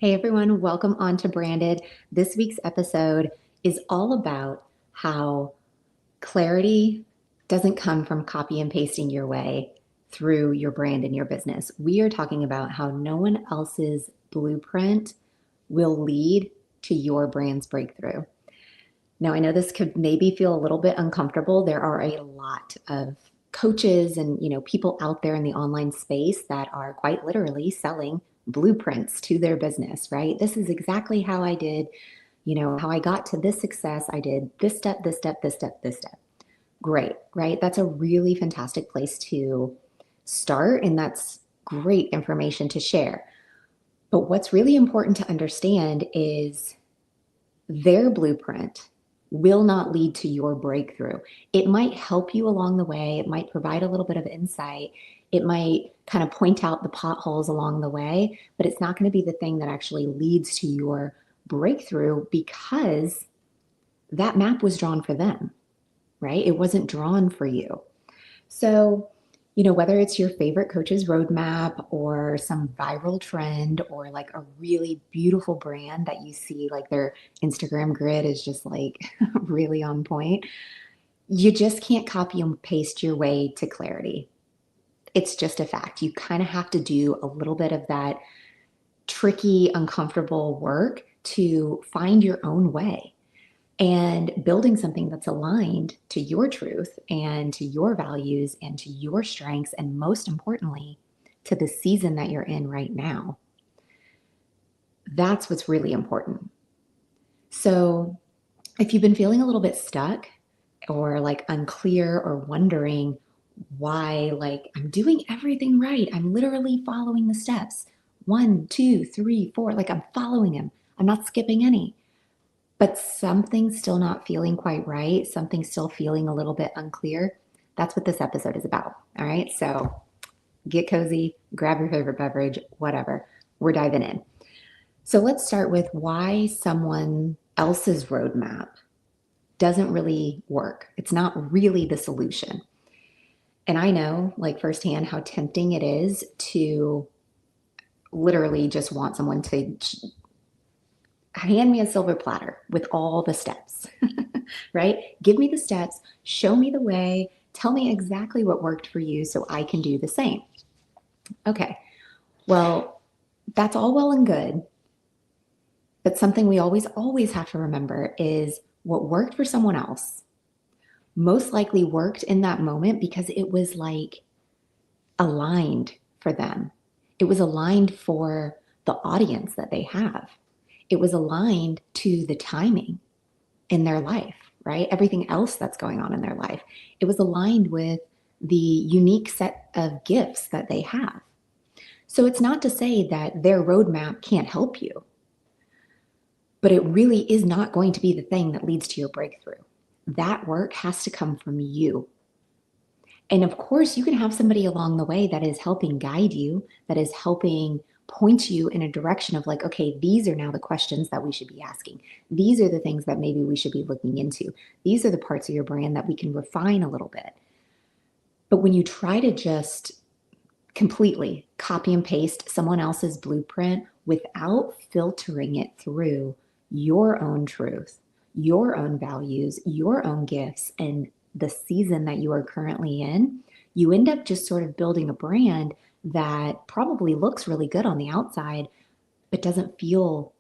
Hey everyone, welcome on to Branded. This week's episode is all about how clarity doesn't come from copy and pasting your way through your brand and your business. We are talking about how no one else's blueprint will lead to your brand's breakthrough. Now, I know this could maybe feel a little bit uncomfortable. There are a lot of coaches and people out there in the online space that are quite literally selling blueprints to their business, right? This is exactly how I did, how I got to this success. I did this step, this step, this step, this step. Great, right? That's a really fantastic place to start, and that's great information to share. But what's really important to understand is their blueprint will not lead to your breakthrough. It might help you along the way. It might provide a little bit of insight. It might kind of point out the potholes along the way, but it's not going to be the thing that actually leads to your breakthrough because that map was drawn for them, right? It wasn't drawn for you. So, whether it's your favorite coach's roadmap or some viral trend or like a really beautiful brand that you see, like their Instagram grid is just like really on point, you just can't copy and paste your way to clarity. It's just a fact. You kind of have to do a little bit of that tricky, uncomfortable work to find your own way and building something that's aligned to your truth and to your values and to your strengths, and most importantly, to the season that you're in right now. That's what's really important. So, if you've been feeling a little bit stuck or like unclear or wondering why, like, I'm doing everything right, I'm literally following the steps 1, 2, 3, 4, like I'm following them, I'm not skipping any. But something's still not feeling quite right, something's still feeling a little bit unclear. That's what this episode is about. All right. So get cozy, grab your favorite beverage, whatever. We're diving in. So let's start with why someone else's roadmap doesn't really work. It's not really the solution. And I know, like, firsthand how tempting it is to literally just want someone to hand me a silver platter with all the steps, right? Give me the steps, show me the way, tell me exactly what worked for you so I can do the same. Okay, well, that's all well and good. But something we always have to remember is what worked for someone else most likely worked in that moment because it was like aligned for them. It was aligned for the audience that they have. It was aligned to the timing in their life, right? Everything else that's going on in their life. It was aligned with the unique set of gifts that they have. So it's not to say that their roadmap can't help you, but it really is not going to be the thing that leads to your breakthrough. That work has to come from you. And of course, you can have somebody along the way that is helping guide you, that is helping point you in a direction of like, okay, these are now the questions that we should be asking. These are the things that maybe we should be looking into. These are the parts of your brand that we can refine a little bit. But when you try to just completely copy and paste someone else's blueprint without filtering it through your own truth, your own values, your own gifts, and the season that you are currently in, you end up just sort of building a brand that probably looks really good on the outside, but doesn't feel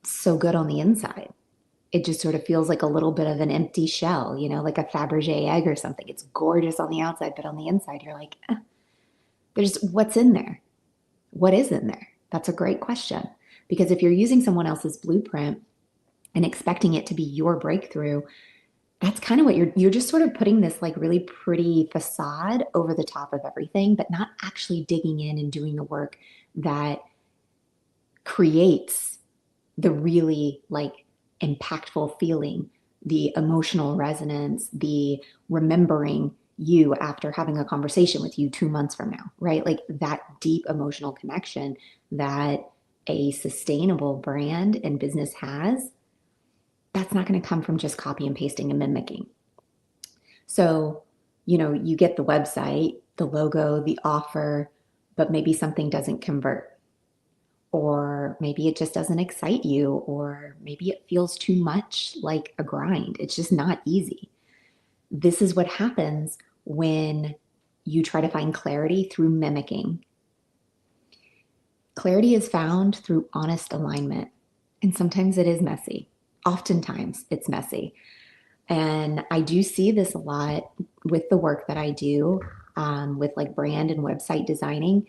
so good on the inside. It just sort of feels like a little bit of an empty shell, like a Fabergé egg or something. It's gorgeous on the outside, but on the inside, you're like, there's what's in there. What is in there? That's a great question. Because if you're using someone else's blueprint and expecting it to be your breakthrough, that's kind of what you're just sort of putting this like really pretty facade over the top of everything, but not actually digging in and doing the work that creates the really like impactful feeling, the emotional resonance, the remembering you after having a conversation with you 2 months from now, right? Like that deep emotional connection that a sustainable brand and business has, that's not going to come from just copy and pasting and mimicking. So, you get the website, the logo, the offer, but maybe something doesn't convert, or or maybe it just doesn't excite you, or maybe it feels too much like a grind. It's just not easy. This is what happens when you try to find clarity through mimicking. Clarity is found through honest alignment, and sometimes it is messy. Oftentimes it's messy. And I do see this a lot with the work that I do, with like brand and website designing.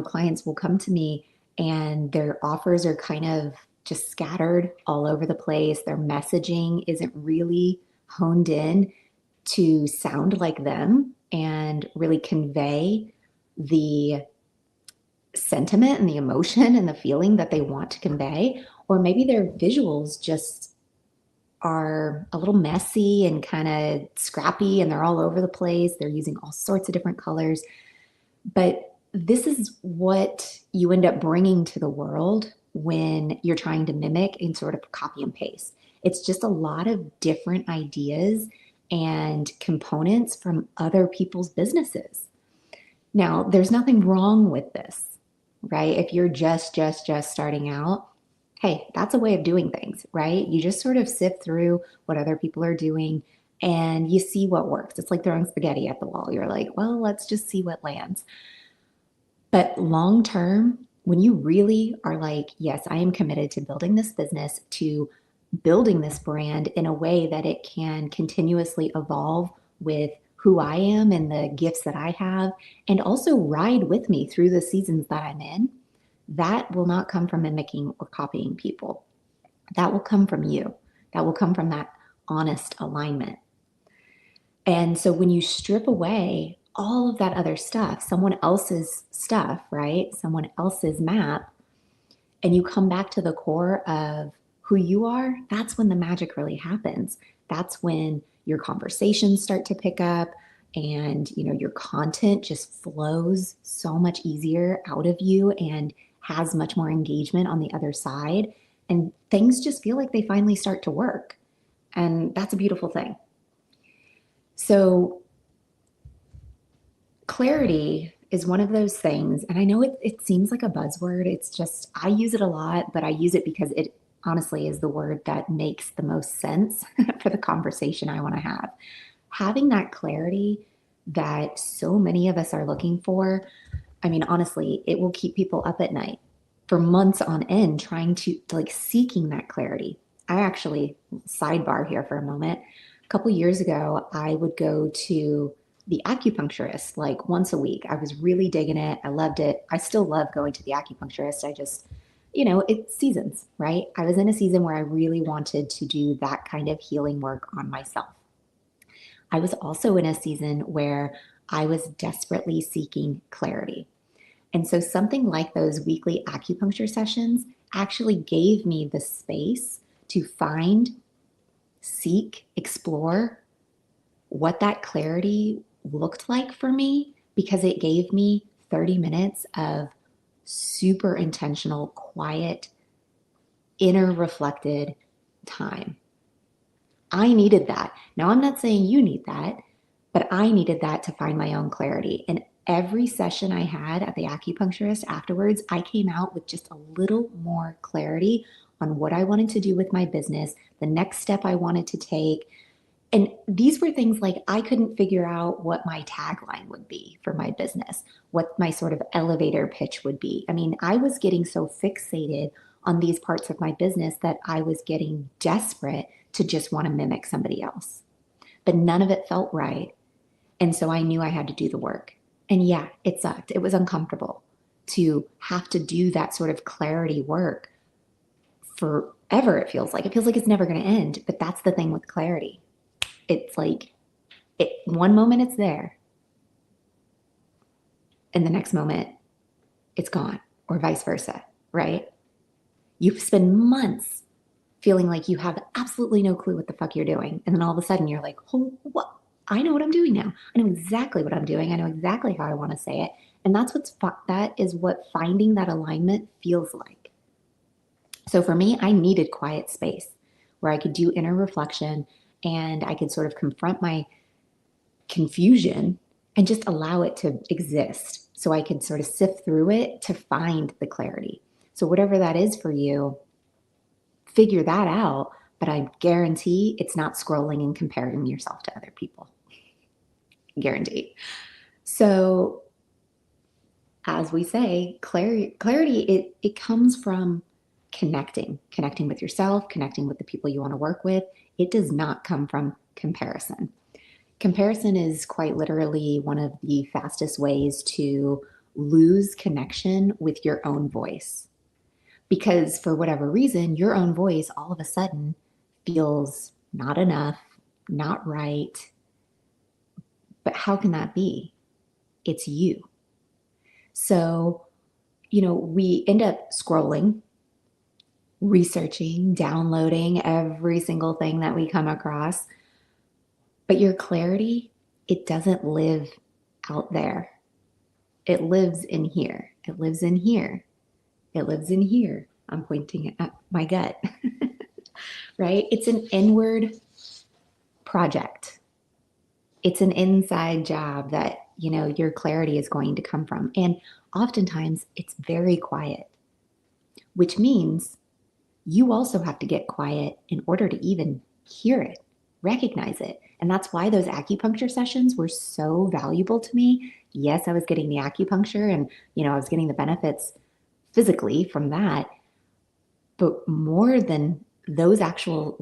Clients will come to me and their offers are kind of just scattered all over the place. Their messaging isn't really honed in to sound like them and really convey the sentiment and the emotion and the feeling that they want to convey. Or maybe their visuals just are a little messy and kind of scrappy and they're all over the place. They're using all sorts of different colors. But this is what you end up bringing to the world when you're trying to mimic and sort of copy and paste. It's just a lot of different ideas and components from other people's businesses. Now, there's nothing wrong with this, right? If you're just starting out, hey, that's a way of doing things, right? You just sort of sift through what other people are doing and you see what works. It's like throwing spaghetti at the wall. You're like, well, let's just see what lands. But long term, when you really are like, yes, I am committed to building this business, to building this brand in a way that it can continuously evolve with who I am and the gifts that I have, and also ride with me through the seasons that I'm in, that will not come from mimicking or copying people. That will come from you. That will come from that honest alignment. And so when you strip away all of that other stuff, someone else's stuff, right? Someone else's map, and you come back to the core of who you are, that's when the magic really happens. That's when your conversations start to pick up and your content just flows so much easier out of you and has much more engagement on the other side, and things just feel like they finally start to work. And that's a beautiful thing. So clarity is one of those things, and I know it seems like a buzzword. It's just, I use it a lot, but I use it because it honestly is the word that makes the most sense for the conversation I want to have. Having that clarity that so many of us are looking for, I mean, honestly, it will keep people up at night for months on end trying to like seeking that clarity. I actually, sidebar here for a moment, a couple years ago, I would go to the acupuncturist like once a week. I was really digging it. I loved it. I still love going to the acupuncturist. I just, it's seasons, right? I was in a season where I really wanted to do that kind of healing work on myself. I was also in a season where I was desperately seeking clarity. And so something like those weekly acupuncture sessions actually gave me the space to find, seek, explore what that clarity looked like for me, because it gave me 30 minutes of super intentional, quiet, inner reflected time. I needed that. Now, I'm not saying you need that, but I needed that to find my own clarity. And every session I had at the acupuncturist afterwards, I came out with just a little more clarity on what I wanted to do with my business, the next step I wanted to take. And these were things like I couldn't figure out what my tagline would be for my business, what my sort of elevator pitch would be. I mean, I was getting so fixated on these parts of my business that I was getting desperate to just want to mimic somebody else. But none of it felt right. And so I knew I had to do the work. And yeah, it sucked. It was uncomfortable to have to do that sort of clarity work forever, it feels like. It feels like it's never going to end. But that's the thing with clarity. It's like one moment it's there, and the next moment it's gone, or vice versa, right? You spend months feeling like you have absolutely no clue what the fuck you're doing. And then all of a sudden you're like, oh, what? I know what I'm doing now. I know exactly what I'm doing. I know exactly how I want to say it. And that is what finding that alignment feels like. So for me, I needed quiet space where I could do inner reflection and I could sort of confront my confusion and just allow it to exist so I could sort of sift through it to find the clarity. So whatever that is for you, figure that out. But I guarantee it's not scrolling and comparing yourself to other people. Guaranteed. So as we say, clarity, it comes from connecting with yourself, connecting with the people you want to work with. It does not come from comparison. Comparison is quite literally one of the fastest ways to lose connection with your own voice. Because for whatever reason, your own voice all of a sudden feels not enough, not right. But how can that be? It's you. So, we end up scrolling, researching, downloading every single thing that we come across. But your clarity, it doesn't live out there. It lives in here. It lives in here. It lives in here. I'm pointing at my gut, right? It's an inward project. It's an inside job that, your clarity is going to come from. And oftentimes it's very quiet, which means you also have to get quiet in order to even hear it, recognize it. And that's why those acupuncture sessions were so valuable to me. Yes, I was getting the acupuncture and, I was getting the benefits physically from that. But more than those actual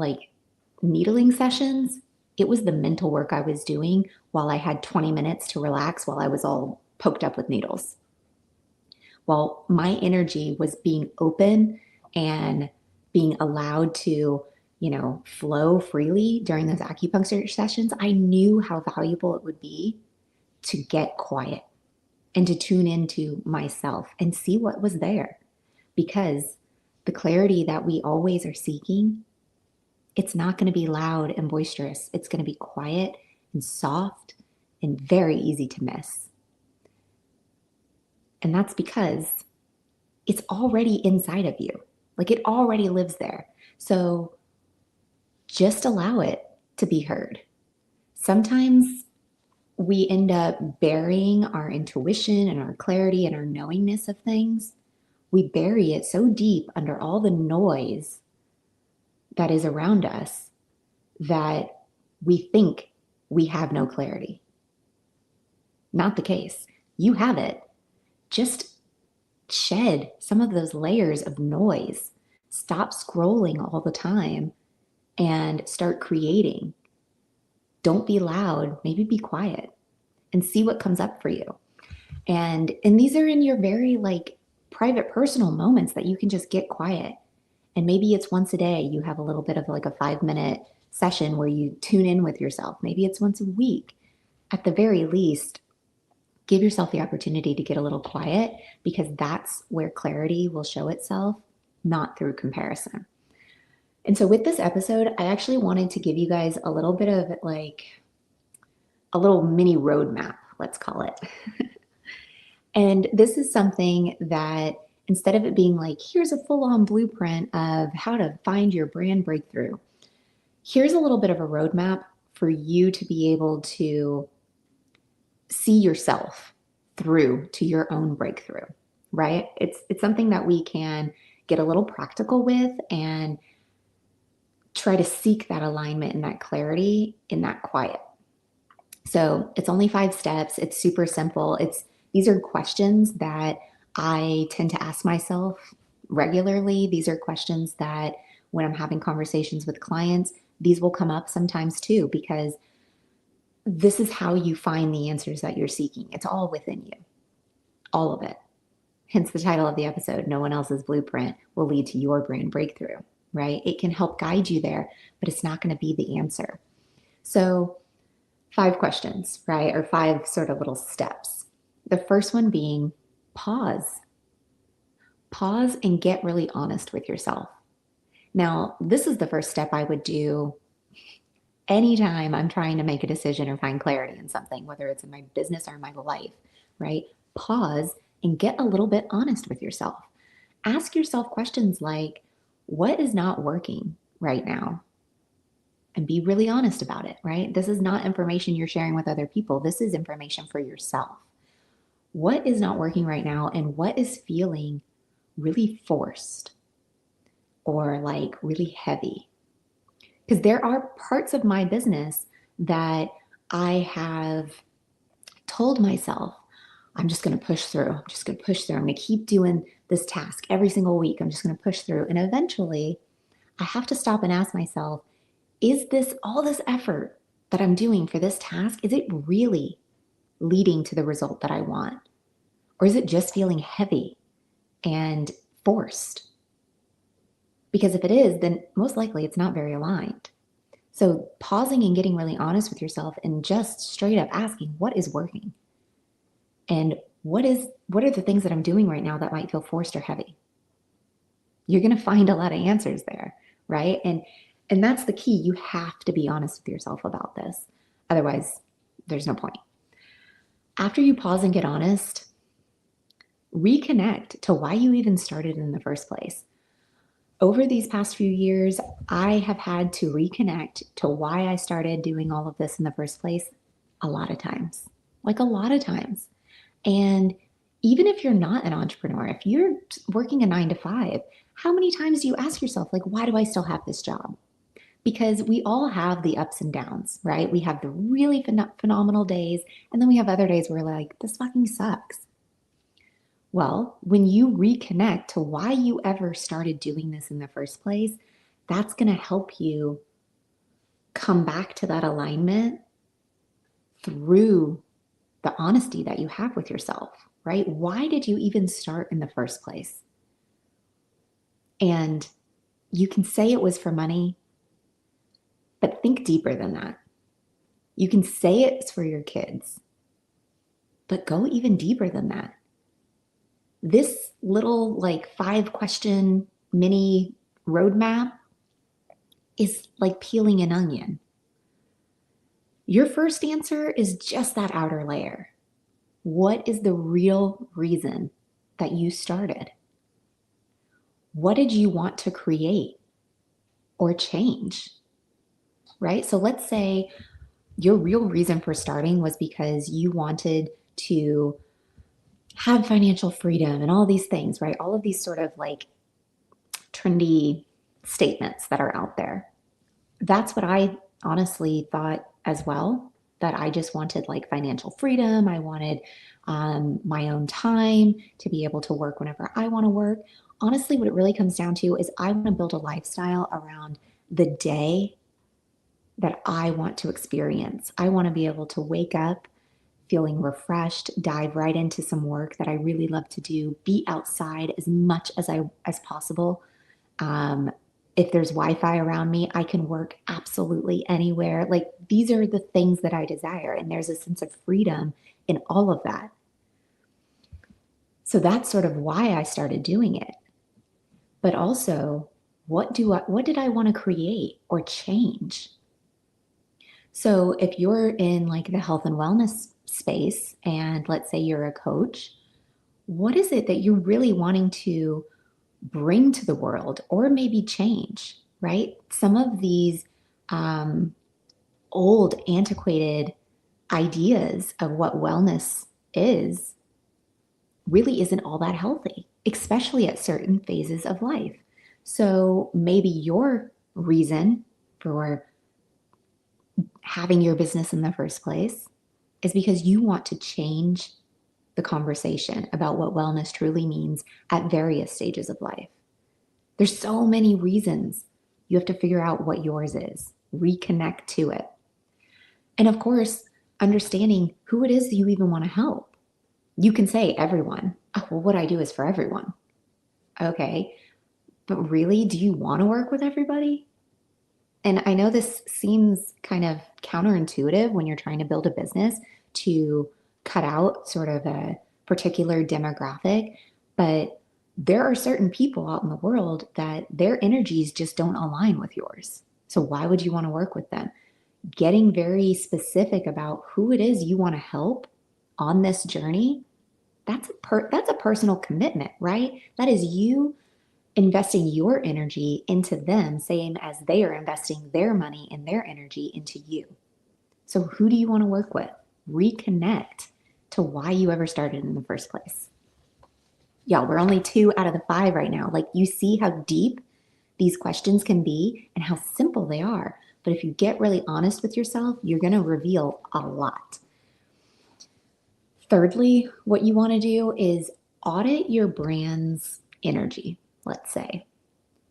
needling sessions, it was the mental work I was doing while I had 20 minutes to relax while I was all poked up with needles. While my energy was being open and being allowed to, flow freely during those acupuncture sessions, I knew how valuable it would be to get quiet and to tune into myself and see what was there. Because the clarity that we always are seeking, it's not going to be loud and boisterous. It's going to be quiet and soft and very easy to miss. And that's because it's already inside of you. It already lives there. So just allow it to be heard. Sometimes we end up burying our intuition and our clarity and our knowingness of things. We bury it so deep under all the noise that is around us that we think we have no clarity. Not the case. You have it. Just shed some of those layers of noise. Stop scrolling all the time and start creating. Don't be loud, maybe be quiet and see what comes up for you. And these are in your very private personal moments that you can just get quiet. And maybe it's once a day you have a little bit of a 5-minute session where you tune in with yourself. Maybe it's once a week. At the very least, give yourself the opportunity to get a little quiet, because that's where clarity will show itself, not through comparison. And so with this episode, I actually wanted to give you guys a little bit of a little mini roadmap, let's call it. And this is something that instead of it being here's a full-on blueprint of how to find your brand breakthrough, here's a little bit of a roadmap for you to be able to see yourself through to your own breakthrough, right? It's something that we can get a little practical with and try to seek that alignment and that clarity in that quiet. So it's only 5 steps. It's super simple. These are questions that I tend to ask myself regularly. These are questions that when I'm having conversations with clients, these will come up sometimes too, because this is how you find the answers that you're seeking. It's all within you, all of it. Hence the title of the episode, No One Else's Blueprint Will Lead to Your Brand Breakthrough, right? It can help guide you there, but it's not going to be the answer. So 5 questions, right? Or 5 sort of little steps. The first one being pause. Pause and get really honest with yourself. Now, this is the first step I would do anytime I'm trying to make a decision or find clarity in something, whether it's in my business or my life, right? Pause and get a little bit honest with yourself. Ask yourself questions like, what is not working right now? And be really honest about it, right? This is not information you're sharing with other people. This is information for yourself. What is not working right now and what is feeling really forced or like really heavy. Because there are parts of my business that I have told myself, I'm just going to push through. I'm just going to push through. I'm going to keep doing this task every single week. I'm just going to push through. And eventually, I have to stop and ask myself, is this all this effort that I'm doing for this task? Is it really leading to the result that I want? Or is it just feeling heavy and forced? Because if it is, then most likely it's not very aligned. So pausing and getting really honest with yourself and just straight up asking what is working and what are the things that I'm doing right now that might feel forced or heavy? You're going to find a lot of answers there, right? And that's the key. You have to be honest with yourself about this. Otherwise, there's no point. After you pause and get honest, reconnect to why you even started in the first place. Over these past few years, I have had to reconnect to why I started doing all of this in the first place a lot of times, like a lot of times. And even if you're not an entrepreneur, if you're working a 9 to 5, how many times do you ask yourself, like, why do I still have this job? Because we all have the ups and downs, right? We have the really phenomenal days, and then we have other days where we're like, this fucking sucks. Well, when you reconnect to why you ever started doing this in the first place, that's going to help you come back to that alignment through the honesty that you have with yourself, right? Why did you even start in the first place? And you can say it was for money, but think deeper than that. You can say it's for your kids, but go even deeper than that. This little like 5 question mini roadmap is like peeling an onion. Your first answer is just that outer layer. What is the real reason that you started? What did you want to create or change? Right? So let's say your real reason for starting was because you wanted to have financial freedom and all these things, right? All of these sort of like trendy statements that are out there. That's what I honestly thought as well, that I just wanted like financial freedom. I wanted my own time to be able to work whenever I want to work. Honestly, what it really comes down to is I want to build a lifestyle around the day that I want to experience. I want to be able to wake up feeling refreshed, dive right into some work that I really love to do, be outside as much as possible. Um, if there's Wi-Fi around me, I can work absolutely anywhere. Like these are the things that I desire, and there's a sense of freedom in all of that. So that's sort of why I started doing it. But also, what did I want to create or change? So if you're in like the health and wellness space and let's say you're a coach, what is it that you're really wanting to bring to the world or maybe change, right? Some of these um, old, antiquated ideas of what wellness is really isn't all that healthy, especially at certain phases of life. So maybe your reason for having your business in the first place is because you want to change the conversation about what wellness truly means at various stages of life. There's so many reasons. You have to figure out what yours is, reconnect to it. And of course, understanding who it is that you even want to help. You can say everyone. Oh, well, what I do is for everyone. Okay. But really, do you want to work with everybody? And I know this seems kind of counterintuitive when you're trying to build a business to cut out sort of a particular demographic, but there are certain people out in the world that their energies just don't align with yours. So why would you want to work with them? Getting very specific about who it is you want to help on this journey, that's a personal commitment, right? That is you investing your energy into them, same as they are investing their money and their energy into you. So, who do you want to work with? Reconnect to why you ever started in the first place. Y'all, we're only 2 out of the 5 right now. Like, you see how deep these questions can be and how simple they are. But if you get really honest with yourself, you're going to reveal a lot. Thirdly, what you want to do is audit your brand's energy, let's say.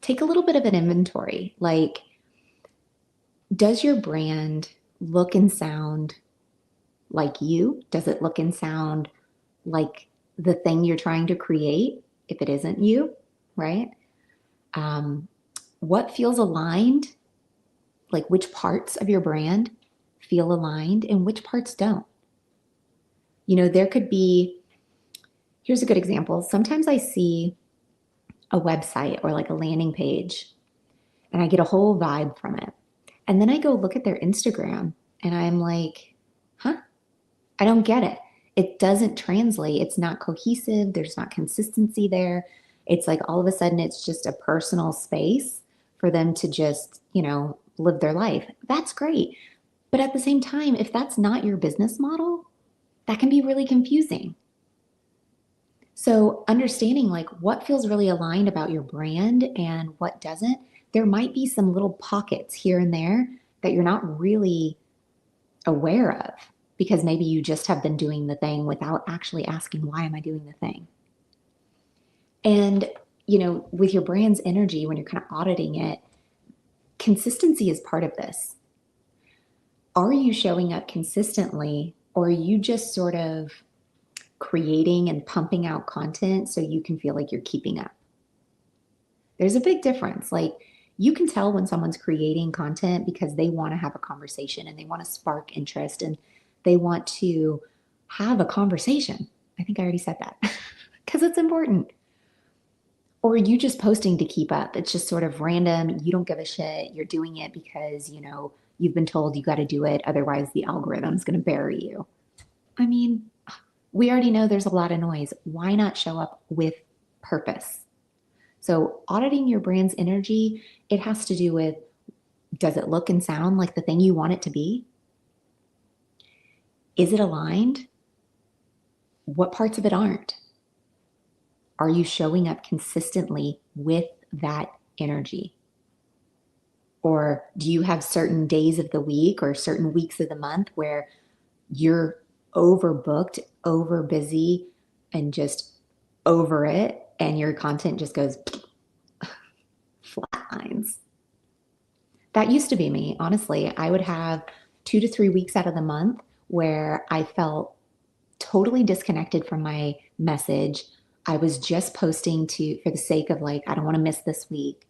Take a little bit of an inventory. Like, does your brand look and sound like you? Does it look and sound like the thing you're trying to create if it isn't you, right? What feels aligned? Like, which parts of your brand feel aligned and which parts don't? There could be, here's a good example. Sometimes I see a website or like a landing page and I get a whole vibe from it. And then I go look at their Instagram and I'm like, huh? I don't get it. It doesn't translate. It's not cohesive. There's not consistency there. It's like all of a sudden it's just a personal space for them to just, live their life. That's great. But at the same time, if that's not your business model, that can be really confusing. So understanding like what feels really aligned about your brand and what doesn't, there might be some little pockets here and there that you're not really aware of because maybe you just have been doing the thing without actually asking, why am I doing the thing? And, with your brand's energy, when you're kind of auditing it, consistency is part of this. Are you showing up consistently, or are you just sort of creating and pumping out content so you can feel like you're keeping up? There's a big difference. Like, you can tell when someone's creating content because they want to have a conversation and they want to spark interest and they want to have a conversation. I think I already said that because it's important. Or are you just posting to keep up? It's just sort of random. You don't give a shit. You're doing it because, you've been told you got to do it. Otherwise, the algorithm's going to bury you. I mean, we already know there's a lot of noise. Why not show up with purpose? So auditing your brand's energy, it has to do with, does it look and sound like the thing you want it to be? Is it aligned? What parts of it aren't? Are you showing up consistently with that energy? Or do you have certain days of the week or certain weeks of the month where you're overbooked, over busy, and just over it, and your content just goes flatlines? That used to be me, honestly. I would have 2 to 3 weeks out of the month where I felt totally disconnected from my message. I was just posting for the sake of like, I don't want to miss this week.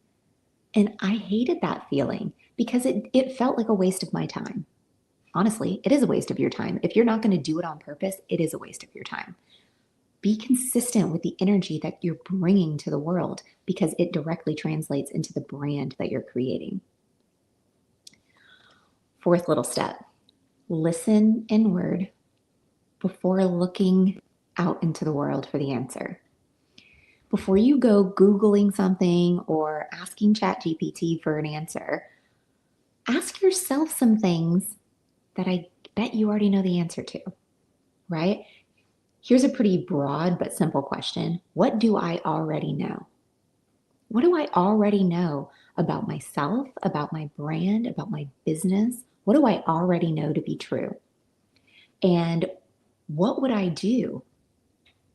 And I hated that feeling because it felt like a waste of my time. Honestly, it is a waste of your time. If you're not going to do it on purpose, it is a waste of your time. Be consistent with the energy that you're bringing to the world because it directly translates into the brand that you're creating. Fourth little step, listen inward before looking out into the world for the answer. Before you go Googling something or asking ChatGPT for an answer, ask yourself some things that I bet you already know the answer to, right? Here's a pretty broad but simple question. What do I already know? What do I already know about myself, about my brand, about my business? What do I already know to be true? And what would I do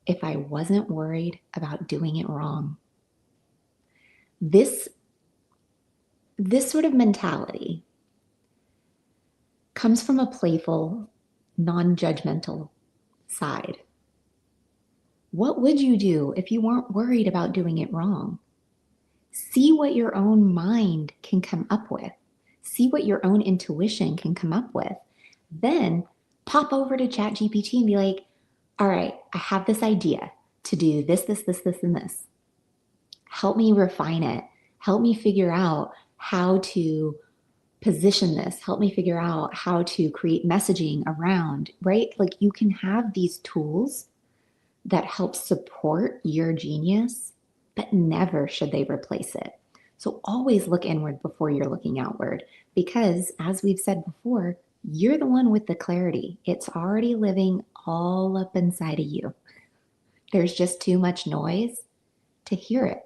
if I wasn't worried about doing it wrong? This sort of mentality comes from a playful, non-judgmental side. What would you do if you weren't worried about doing it wrong? See what your own mind can come up with. See what your own intuition can come up with. Then pop over to ChatGPT and be like, all right, I have this idea to do this, and this. Help me refine it. Help me figure out how to position this. Help me figure out how to create messaging around, right? Like, you can have these tools that help support your genius, but never should they replace it. So always look inward before you're looking outward, because as we've said before, you're the one with the clarity. It's already living all up inside of you. There's just too much noise to hear it.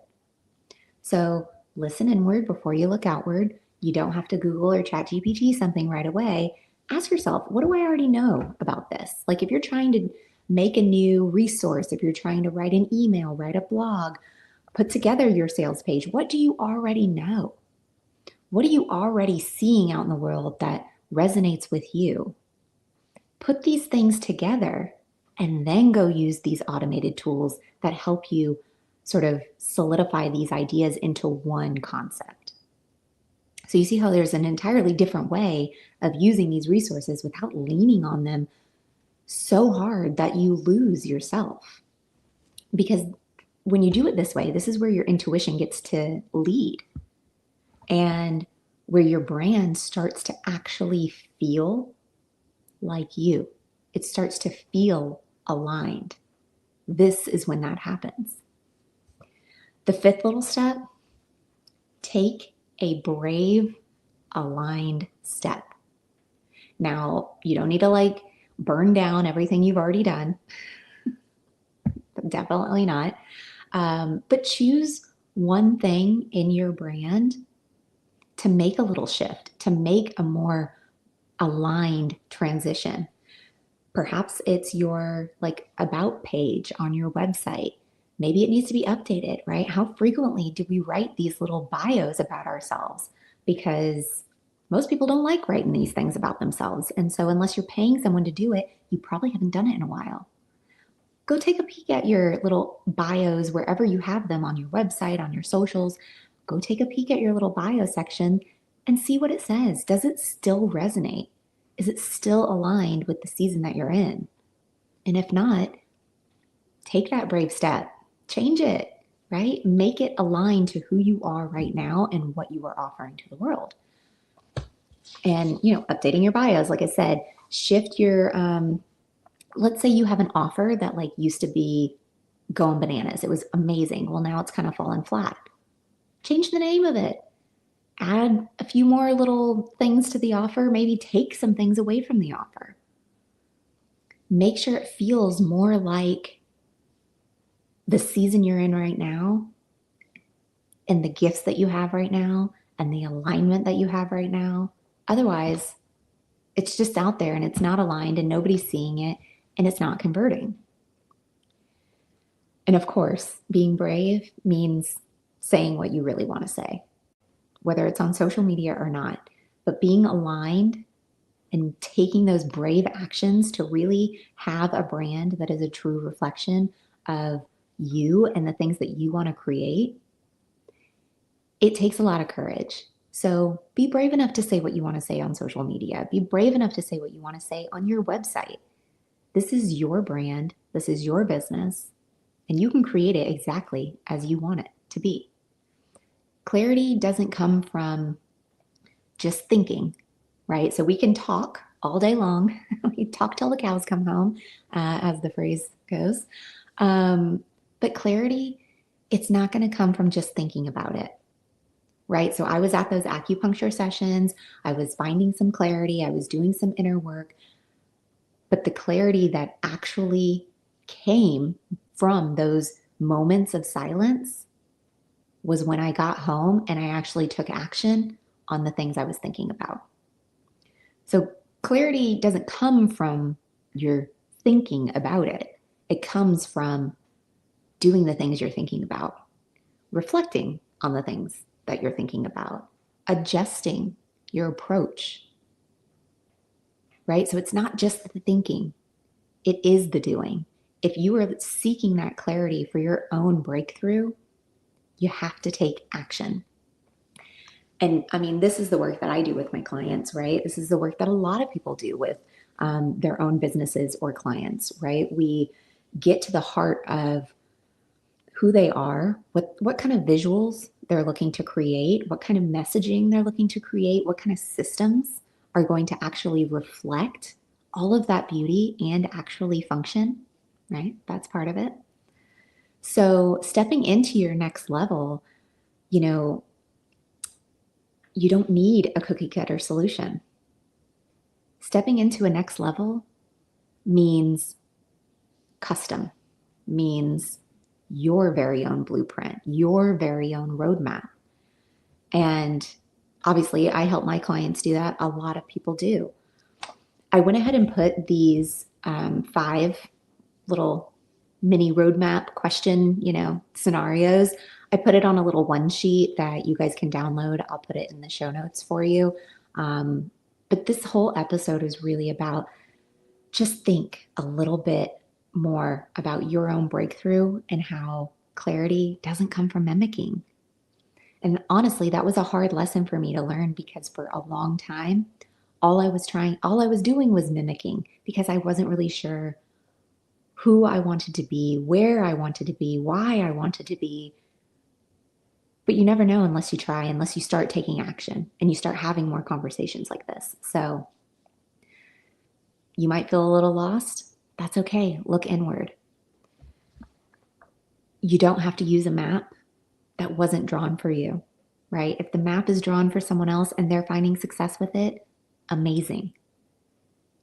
So listen inward before you look outward. You don't have to Google or chat GPT something right away. Ask yourself, what do I already know about this? Like if you're trying to make a new resource, if you're trying to write an email, write a blog, put together your sales page, what do you already know? What are you already seeing out in the world that resonates with you? Put these things together and then go use these automated tools that help you sort of solidify these ideas into one concept. So you see how there's an entirely different way of using these resources without leaning on them so hard that you lose yourself. Because when you do it this way, this is where your intuition gets to lead and where your brand starts to actually feel like you. It starts to feel aligned. This is when that happens. The fifth little step, take a brave, aligned step. Now, you don't need to like burn down everything you've already done. Definitely not. But choose one thing in your brand to make a little shift, to make a more aligned transition. Perhaps it's your like about page on your website. Maybe it needs to be updated, right? How frequently do we write these little bios about ourselves? Because most people don't like writing these things about themselves. And so unless you're paying someone to do it, you probably haven't done it in a while. Go take a peek at your little bios wherever you have them on your website, on your socials. Go take a peek at your little bio section and see what it says. Does it still resonate? Is it still aligned with the season that you're in? And if not, take that brave step, change it, right? Make it align to who you are right now and what you are offering to the world. And, updating your bios, like I said, shift your, let's say you have an offer that like used to be going bananas. It was amazing. Well, now it's kind of fallen flat. Change the name of it. Add a few more little things to the offer. Maybe take some things away from the offer. Make sure it feels more like the season you're in right now and the gifts that you have right now and the alignment that you have right now. Otherwise, it's just out there and it's not aligned and nobody's seeing it and it's not converting. And of course, being brave means saying what you really want to say, whether it's on social media or not. But being aligned and taking those brave actions to really have a brand that is a true reflection of you and the things that you want to create, it takes a lot of courage. So be brave enough to say what you want to say on social media. Be brave enough to say what you want to say on your website. This is your brand. This is your business. And you can create it exactly as you want it to be. Clarity doesn't come from just thinking, right? So we can talk all day long. We talk till the cows come home, as the phrase goes. But clarity, it's not going to come from just thinking about it, right? So I was at those acupuncture sessions. I was finding some clarity. I was doing some inner work. But the clarity that actually came from those moments of silence was when I got home and I actually took action on the things I was thinking about. So clarity doesn't come from your thinking about it. It comes from doing the things you're thinking about, reflecting on the things that you're thinking about, adjusting your approach, right? So it's not just the thinking, it is the doing. If you are seeking that clarity for your own breakthrough, you have to take action. And I mean, this is the work that I do with my clients, right? This is the work that a lot of people do with their own businesses or clients, right? We get to the heart of who they are, what kind of visuals they're looking to create, what kind of messaging they're looking to create, what kind of systems are going to actually reflect all of that beauty and actually function, right? That's part of it. So stepping into your next level, you don't need a cookie cutter solution. Stepping into a next level means custom. means your very own blueprint, your very own roadmap. And obviously, I help my clients do that. A lot of people do. I went ahead and put these 5 little mini roadmap question, scenarios. I put it on a little one sheet that you guys can download. I'll put it in the show notes for you. But this whole episode is really about just think a little bit more about your own breakthrough and how clarity doesn't come from mimicking. And honestly, that was a hard lesson for me to learn because for a long time, all I was doing was mimicking because I wasn't really sure who I wanted to be, where I wanted to be, why I wanted to be. But you never know unless you try, unless you start taking action and you start having more conversations like this. So you might feel a little lost. That's okay. Look inward. You don't have to use a map that wasn't drawn for you, right? If the map is drawn for someone else and they're finding success with it, amazing.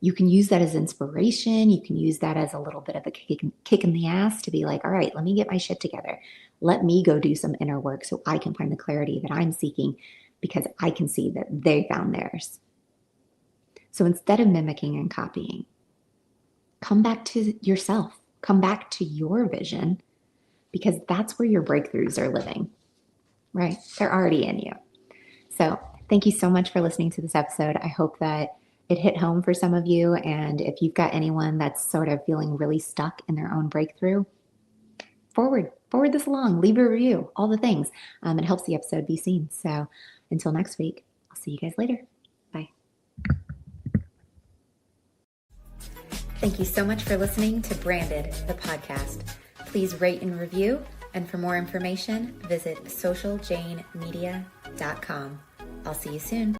You can use that as inspiration. You can use that as a little bit of a kick in the ass to be like, all right, let me get my shit together. Let me go do some inner work so I can find the clarity that I'm seeking because I can see that they found theirs. So instead of mimicking and copying, come back to yourself, come back to your vision because that's where your breakthroughs are living, right? They're already in you. So thank you so much for listening to this episode. I hope that it hit home for some of you. And if you've got anyone that's sort of feeling really stuck in their own breakthrough, forward this along, leave a review, all the things. It helps the episode be seen. So until next week, I'll see you guys later. Bye. Thank you so much for listening to Branded, the podcast. Please rate and review. And for more information, visit socialjanemedia.com. I'll see you soon.